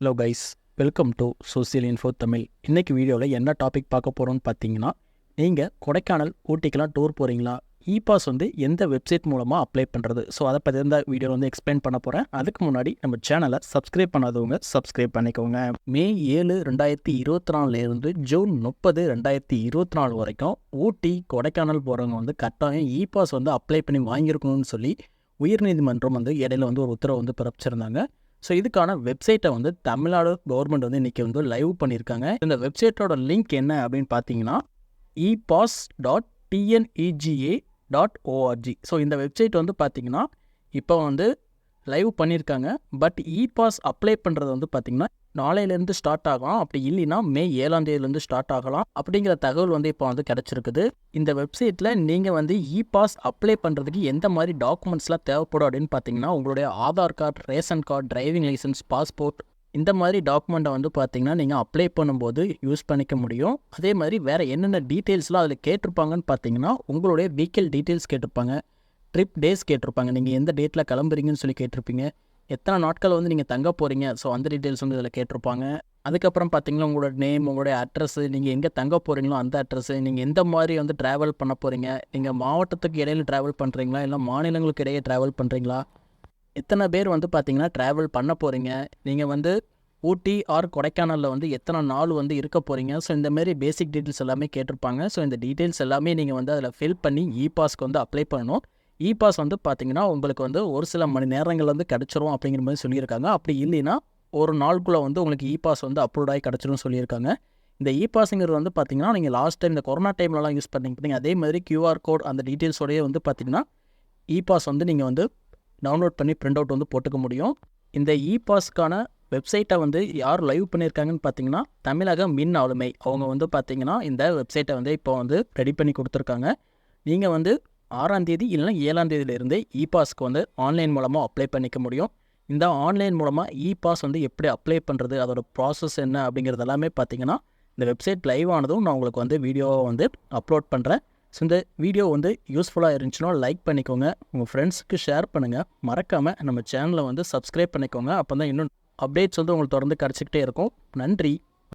Hello guys, welcome to social info Tamil. இன்றைக்கி வீடியோவில் என்ன டாபிக் பார்க்க போகிறோம்னு பார்த்தீங்கன்னா, நீங்கள் கொடைக்கானல் ஊட்டிக்கெலாம் டூர் போகிறீங்களா, இ-பாஸ் வந்து எந்த வெப்சைட் மூலமாக அப்ளை பண்ணுறது, ஸோ அதை பற்றி இந்த வீடியோவில் வந்து எக்ஸ்பிளைன் பண்ண போகிறேன். அதுக்கு முன்னாடி நம்ம சேனலை சப்ஸ்கிரைப் பண்ணாதவங்க சப்ஸ்கிரைப் பண்ணிக்கோங்க. மே 7, 2024 ஜூன் 30, 2024 வரைக்கும் ஊட்டி கொடைக்கானல் போகிறவங்க வந்து கட்டாயம் இ-பாஸ் வந்து அப்ளை பண்ணி வாங்கியிருக்கணும்னு சொல்லி உயர்நீதிமன்றம் வந்து இடையில வந்து ஒரு உத்தரவு வந்து பிறப்பிச்சிருந்தாங்க. ஸோ இதுக்கான வெப்சைட்டை வந்து தமிழ்நாடு கவர்மெண்ட் வந்து இன்றைக்கி வந்து லைவ் பண்ணியிருக்காங்க. இந்த வெப்சைட்டோட லிங்க் என்ன அப்படின்னு பார்த்தீங்கன்னா epass.tnega.org. ஸோ இந்த வெப்சைட் வந்து பார்த்தீங்கன்னா இப்போ வந்து லைவ் பண்ணியிருக்காங்க. பட் இ-பாஸ் அப்ளை பண்ணுறது வந்து பார்த்திங்கன்னா நாளையிலேருந்து ஸ்டார்ட் ஆகலாம், அப்படி இல்லைன்னா மே 7 ஸ்டார்ட் ஆகலாம் அப்படிங்கிற தகவல் வந்து இப்போ வந்து கிடச்சிருக்குது. இந்த வெப்சைட்டில் நீங்கள் வந்து இ-பாஸ் அப்ளை பண்ணுறதுக்கு எந்த மாதிரி டாக்குமெண்ட்ஸ்லாம் தேவைப்படும் அப்படின்னு பார்த்தீங்கன்னா, உங்களுடைய Aadhaar card, ration card, driving licence, passport, இந்த மாதிரி டாக்குமெண்ட்டை வந்து பார்த்தீங்கன்னா நீங்கள் அப்ளை பண்ணும்போது யூஸ் பண்ணிக்க முடியும். அதே மாதிரி வேறு என்னென்ன டீட்டெயில்ஸ்லாம் அதில் கேட்டிருப்பாங்கன்னு பார்த்தீங்கன்னா, உங்களுடைய வெஹிக்கிள் டீட்டெயில்ஸ் கேட்டிருப்பாங்க, ட்ரிப் டேஸ் கேட்டிருப்பாங்க, நீங்கள் எந்த டேட்டில் கிளம்புறீங்கன்னு சொல்லி கேட்டிருப்பீங்க, எத்தனை நாட்கள் வந்து நீங்கள் தங்க போகிறீங்க, ஸோ அந்த டீட்டெயில்ஸ் வந்து இதில் கேட்டிருப்பாங்க. அதுக்கப்புறம் பார்த்தீங்கன்னா உங்களோட நேம், உங்களுடைய அட்ரஸ்ஸு, நீங்கள் எங்கே தங்க போகிறீங்களோ அந்த அட்ரஸ்ஸு, நீங்கள் எந்த மாதிரி வந்து ட்ராவல் பண்ண போகிறீங்க, நீங்கள் மாவட்டத்துக்கு இடையில ட்ராவல் பண்ணுறீங்களா இல்லை மாநிலங்களுக்கு இடையே ட்ராவல் பண்ணுறீங்களா, எத்தனை பேர் வந்து பார்த்தீங்கன்னா ட்ராவல் பண்ண போகிறீங்க, நீங்கள் வந்து ஊட்டி ஆர் கொடைக்கானலில் வந்து எத்தனை நாள் வந்து இருக்க போகிறீங்க, ஸோ இந்தமாரி பேசிக் டீட்டெயில்ஸ் எல்லாமே கேட்டிருப்பாங்க. ஸோ இந்த டீட்டெயில்ஸ் எல்லாமே நீங்கள் வந்து அதில் ஃபில் பண்ணி இ-பாஸ்க்கு வந்து அப்ளை பண்ணணும். இ-பாஸ் வந்து பார்த்தீங்கன்னா உங்களுக்கு வந்து ஒரு சில மணி நேரங்கள் வந்து கிடச்சிரும் அப்படிங்கிற மாதிரி சொல்லியிருக்காங்க. அப்படி இல்லைன்னா ஒரு நாளுக்குள்ளே வந்து உங்களுக்கு இ-பாஸ் வந்து அப்லோட் ஆகி கிடச்சிரும் சொல்லியிருக்காங்க. இந்த இ-பாஸுங்கிறது வந்து பார்த்தீங்கன்னா நீங்கள் லாஸ்ட் டைம் இந்த கொரோனா டைம்லலாம் யூஸ் பண்ணிங்க, அதே மாதிரி QR கோட் அந்த டீட்டெயில்ஸோடையே வந்து பார்த்தீங்கன்னா இ-பாஸ் வந்து நீங்கள் வந்து டவுன்லோட் பண்ணி பிரிண்ட் அவுட் வந்து போட்டுக்க முடியும். இந்த இ-பாஸ்க்கான வெப்சைட்டை வந்து யார் லைவ் பண்ணியிருக்காங்கன்னு பார்த்தீங்கன்னா தமிழக மின் ஆளுமை, அவங்க வந்து பார்த்தீங்கன்னா இந்த வெப்சைட்டை வந்து இப்போ வந்து ரெடி பண்ணி கொடுத்துருக்காங்க. நீங்கள் வந்து 6ஆம் தேதி இல்லைனா 7ஆம் தேதியிலிருந்தே இ-பாஸ்க்கு வந்து ஆன்லைன் மூலமாக அப்ளை பண்ணிக்க முடியும். இந்த ஆன்லைன் மூலமாக இ-பாஸ் வந்து எப்படி அப்ளை பண்ணுறது, அதோட ப்ராசஸ் என்ன அப்படிங்கிறது எல்லாமே பார்த்தீங்கன்னா இந்த வெப்சைட் லைவ் ஆனதும் நான் உங்களுக்கு வந்து வீடியோவை வந்து அப்லோட் பண்ணுறேன். ஸோ இந்த வீடியோ வந்து யூஸ்ஃபுல்லாக இருந்துச்சுன்னா லைக் பண்ணிக்கோங்க, உங்கள் ஃப்ரெண்ட்ஸுக்கு ஷேர் பண்ணுங்கள், மறக்காமல் நம்ம சேனலை வந்து சப்ஸ்கிரைப் பண்ணிக்கோங்க. அப்போ தான் இன்னும் அப்டேட்ஸ் வந்து உங்களுக்கு தொடர்ந்து கிடச்சிக்கிட்டே இருக்கும். நன்றி.